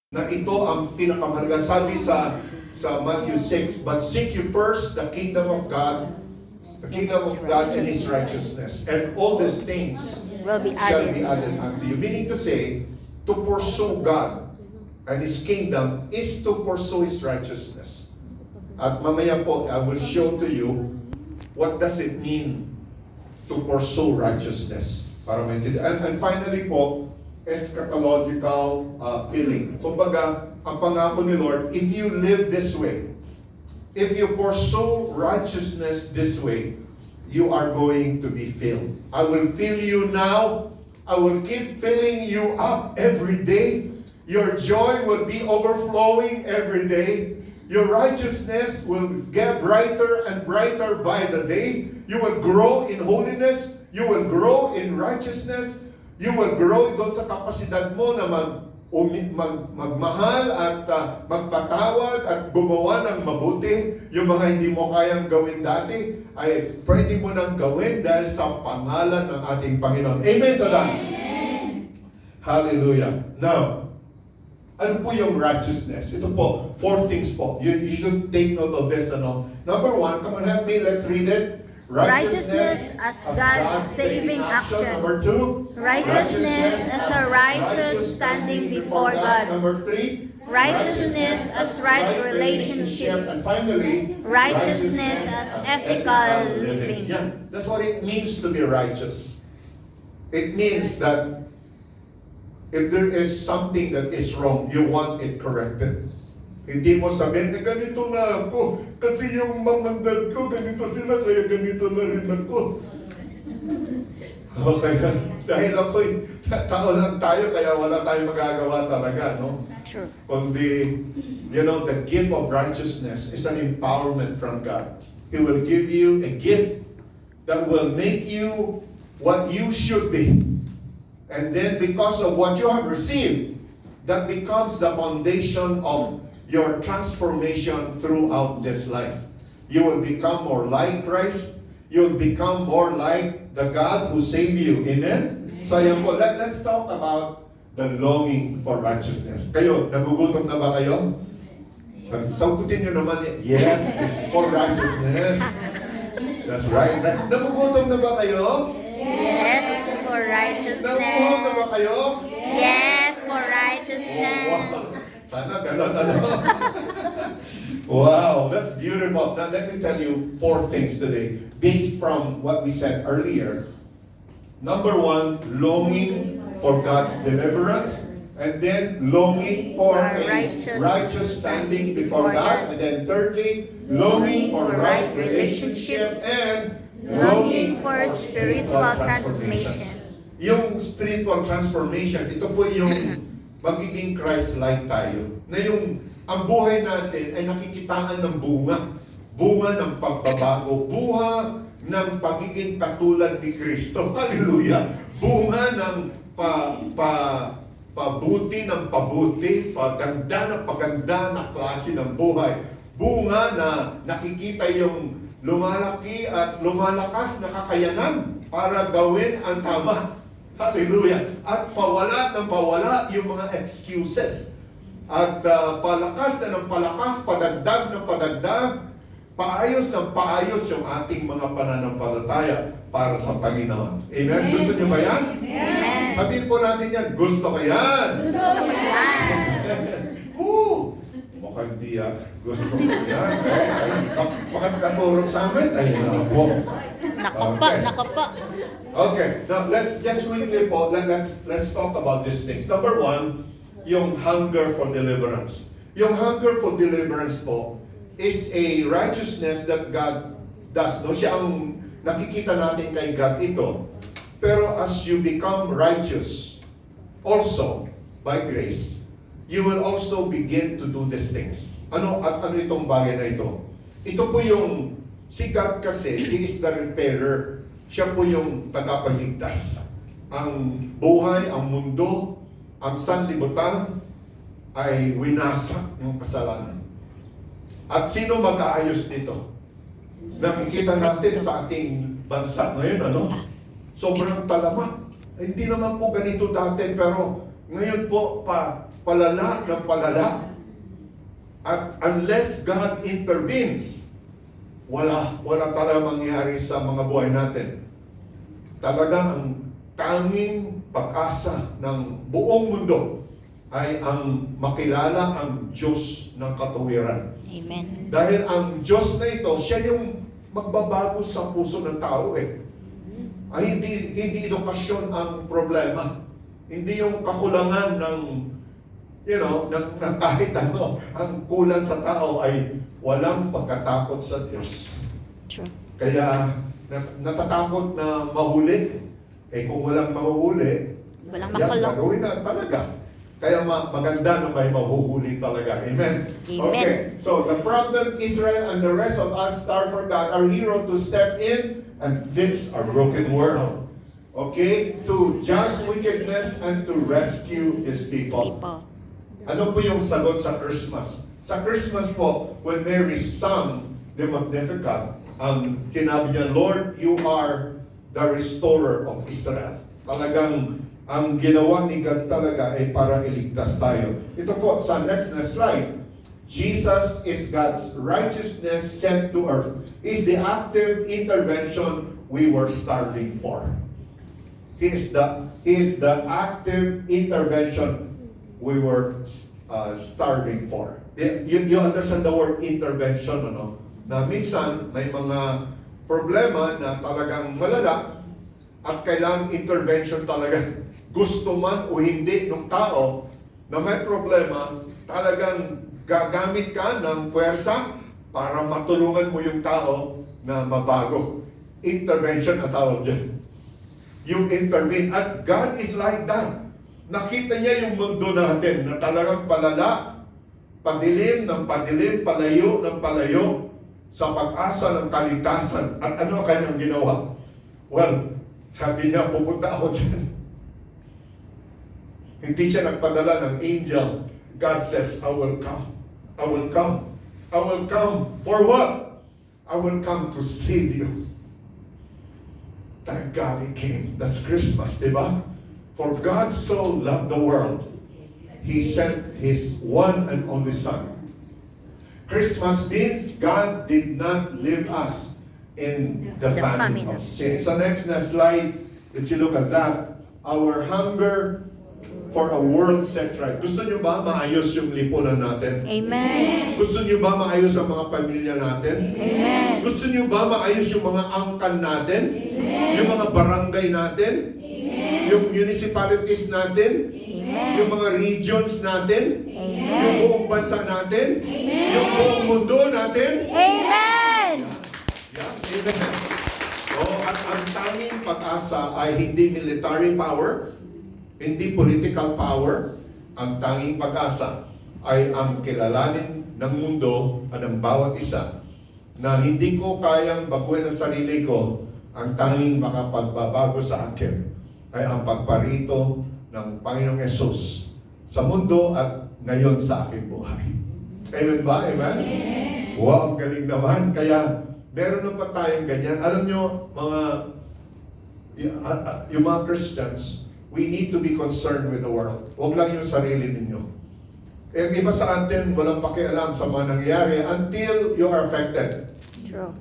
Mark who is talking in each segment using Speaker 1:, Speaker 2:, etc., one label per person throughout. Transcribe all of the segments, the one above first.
Speaker 1: na ito ang pinakamahalaga. Sabi sa Matthew 6, but seek you first the kingdom of God and His righteousness, and all these things
Speaker 2: will be
Speaker 1: shall
Speaker 2: added.
Speaker 1: be added unto you. Meaning to say, to pursue God and His kingdom is to pursue His righteousness. At mamaya po, I will show to you what does it mean to pursue righteousness. Para maintindihan. And finally po, eschatological feeling. Kumbaga, ang pangako ni Lord, if you live this way, if you pursue righteousness this way, you are going to be filled. I will fill you now. I will keep filling you up every day. Your joy will be overflowing every day. Your righteousness will get brighter and brighter by the day. You will grow in holiness. You will grow in righteousness. You will grow doon sa kapasidad mo na magmahal at magpatawad at gumawa ng mabuti. Yung mga hindi mo kayang gawin dati, ay pwede mo nang gawin dahil sa pangalan ng ating Panginoon. Amen to that? Hallelujah. Now, ano po yung righteousness? Ito po, 4 things po. You should take note of this. Number 1, come on, help me, let's read it.
Speaker 2: Righteousness as God's saving action.
Speaker 1: Number 2,
Speaker 2: Righteousness as a righteous standing before God.
Speaker 1: Number 3,
Speaker 2: Righteousness as right relationship.
Speaker 1: And finally,
Speaker 2: Righteousness as ethical living.
Speaker 1: Yeah, that's what it means to be righteous. It means that if there is something that is wrong, you want it corrected. Hindi mo sabihin, ganito na ako. Kasi yung mamandad ko, ganito sila, kaya ganito na rin ako. Okay. Dahil ako'y tao lang tayo, kaya wala tayong magagawa talaga, no?
Speaker 2: True.
Speaker 1: Kundi, the gift of righteousness is an empowerment from God. He will give you a gift that will make you what you should be. And then because of what you have received, that becomes the foundation of your transformation throughout this life. You will become more like Christ. You'll become more like the God who saved you. Amen? So ayan po, let's talk about the longing for righteousness. Kayo, nagugutom na ba kayo? Sagutin nyo naman, yes, for righteousness. That's right. Nagugutom na ba kayo?
Speaker 2: Yes, for righteousness.
Speaker 1: Nagugutom na ba kayo?
Speaker 2: Yes, for righteousness.
Speaker 1: Wow. Sana ganun, Wow, that's beautiful. Now let me tell you 4 things today, based from what we said earlier. Number 1, longing for God's deliverance. And then longing for a righteous standing before God. And then thirdly, longing for right relationship. And
Speaker 2: Longing for spiritual transformation.
Speaker 1: Yung spiritual transformation, ito po yung magiging Christ-like tayo. Na ang buhay natin ay nakikitaan ng bunga. Bunga ng pagbabago. Bunga ng pagiging katulad ni Kristo. Hallelujah! Bunga ng pabuti ng pabuti. Paganda ng paganda na klase ng buhay. Bunga na nakikita yung lumalaki at lumalakas na kakayanan para gawin ang tama. Hallelujah! At pawala ng pawala yung mga excuses. At palakas na ng palakas, padagdag ng padagdag, paayos ng paayos yung ating mga pananampalataya para sa Panginoon. Amen? Gusto niyo ba yan?
Speaker 2: Amen.
Speaker 1: Sabihin po natin yan, gusto ko yan!
Speaker 2: Gusto ko yan.
Speaker 1: Mukhang di gusto ko yan. Bakit katurog sa amin? Ay, nako.
Speaker 2: Nakapa.
Speaker 1: Okay, now just quickly po, let's talk about these things. Number 1, yung hunger for deliverance. Yung hunger for deliverance po is a righteousness that God does. No? Siya ang nakikita natin kay God ito. Pero as you become righteous, also by grace, you will also begin to do these things. Ano itong bagay na ito? Ito po yung, si God kasi, He is the repairer. Siya po yung tagapagligtas. Ang buhay, ang mundo, ang sanlibutan ay winasak ng kasalanan. At sino mag-aayos nito? Nakikita natin sa ating bansa ngayon, sobrang talamak. Hindi naman po ganito dati, pero Ngayon po, palala ng palala. At unless God intervenes, wala talaga mangyayari sa mga buhay natin. Talagang ang tanging pag-asa ng buong mundo ay ang makilala ang Diyos ng katuwiran.
Speaker 2: Amen.
Speaker 1: Dahil ang Diyos na ito, siya yung magbabago sa puso ng tao eh. Ay hindi edukasyon ang problema. Hindi yung kakulangan ng ng kahit ano, ang kulang sa tao ay walang pagkatakot sa Diyos.
Speaker 2: True.
Speaker 1: Kaya natatakot na mahuli. Kung walang mahuhuli,
Speaker 2: Walang
Speaker 1: yan,
Speaker 2: makulong.
Speaker 1: gagawin na talaga. Kaya maganda na may mahuhuli talaga. Amen?
Speaker 2: Amen.
Speaker 1: Okay, so the problem Israel and the rest of us starve for God, our hero to step in and fix our broken world. Okay? To judge wickedness and to rescue His people. Ano po yung sagot sa Christmas? Sa Christmas po, when Mary sang the Magnificat, ang sinabi niya, Lord, you are the restorer of Israel. Talagang ang ginawa ni God talaga ay para iligtas tayo. Ito po sa next na slide. Jesus is God's righteousness sent to earth. Is the active intervention we were starving for. He is the active intervention we were starving for. You understand the word intervention, ano? Na minsan may mga problema na talagang malala at kailangang intervention talaga. Gusto man o hindi ng tao na may problema, talagang gagamit ka ng puwersa para matulungan mo yung tao na mabago. Intervention ang tawag dyan. You intervene. At God is like that. Nakita niya yung mundo natin na talagang palala, padilim ng padilim, palayo ng palayo sa pag-asa ng kaligtasan. At ano kanyang ginawa? Well, sabi niya, pupunta ako dyan. Hindi siya nagpadala ng angel. God says, I will come. I will come. I will come. For what? I will come to save you. Thank God He came. That's Christmas, di ba? For God so loved the world, He sent His one and only Son. Christmas means God did not leave us in the famine of sin. So next na slide, if you look at that, our hunger for a world set right. Gusto niyo ba maayos yung lipunan natin?
Speaker 2: Amen.
Speaker 1: Gusto niyo ba maayos ang mga pamilya natin?
Speaker 2: Amen.
Speaker 1: Gusto niyo ba maayos yung mga angkan natin?
Speaker 2: Amen.
Speaker 1: Yung mga barangay natin?
Speaker 2: Amen.
Speaker 1: Yung municipalities natin?
Speaker 2: Amen.
Speaker 1: Yung mga regions natin?
Speaker 2: Amen.
Speaker 1: Yung buong bansa natin?
Speaker 2: Amen.
Speaker 1: Yung buong mundo natin?
Speaker 2: Amen.
Speaker 1: Yeah. Amen. At ang tanging pag-asa ay hindi military power, hindi political power. Ang tanging pag-asa ay ang kilalanin ng mundo at ng bawat isa na hindi ko kayang baguhin ang sarili ko. Ang tanging makapagbabago sa akin ay ang pagparito ng Panginoong Yesus sa mundo at ngayon sa aking buhay. Amen ba? Amen? Amen. Wow, ang galing naman. Kaya meron na pa tayong ganyan. Alam nyo, yung mga Christians, we need to be concerned with the world. Huwag lang yung sarili ninyo. Yung iba sa atin, walang pakialam sa mga nangyayari until you are affected.
Speaker 2: True.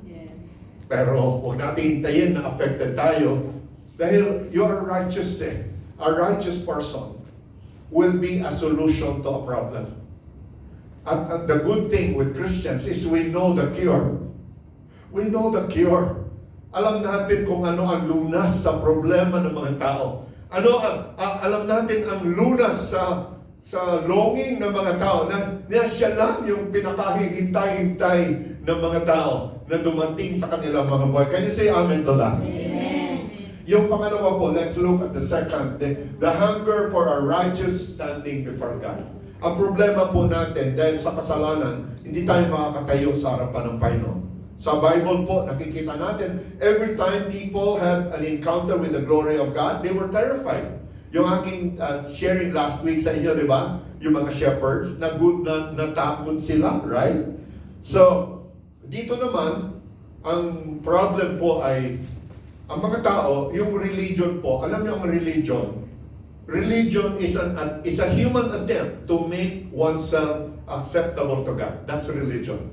Speaker 1: Pero huwag natin hintayin na affected tayo dahil you are righteous eh. A righteous person will be a solution to a problem. And the good thing with Christians is we know the cure. We know the cure. Alam natin kung ano ang lunas sa problema ng mga tao. Alam natin ang lunas sa longing ng mga tao na siya lang yung pinakahihintay-hintay ng mga tao na dumating sa kanilang mga buhay. Can you say amen to that? Amen. Yung pangalawa po, let's look at the second. The hunger for a righteous standing before God. Ang problema po natin, dahil sa kasalanan, hindi tayo makakatayo sa harapan ng Panginoon. Sa Bible po, nakikita natin, every time people had an encounter with the glory of God, they were terrified. Yung aking sharing last week sa inyo, di ba? Yung mga shepherds, natakot sila, right? So, dito naman, ang problem po ay, ang mga tao, yung religion po, alam niyo ang religion, religion is a human attempt to make oneself acceptable to God. That's religion.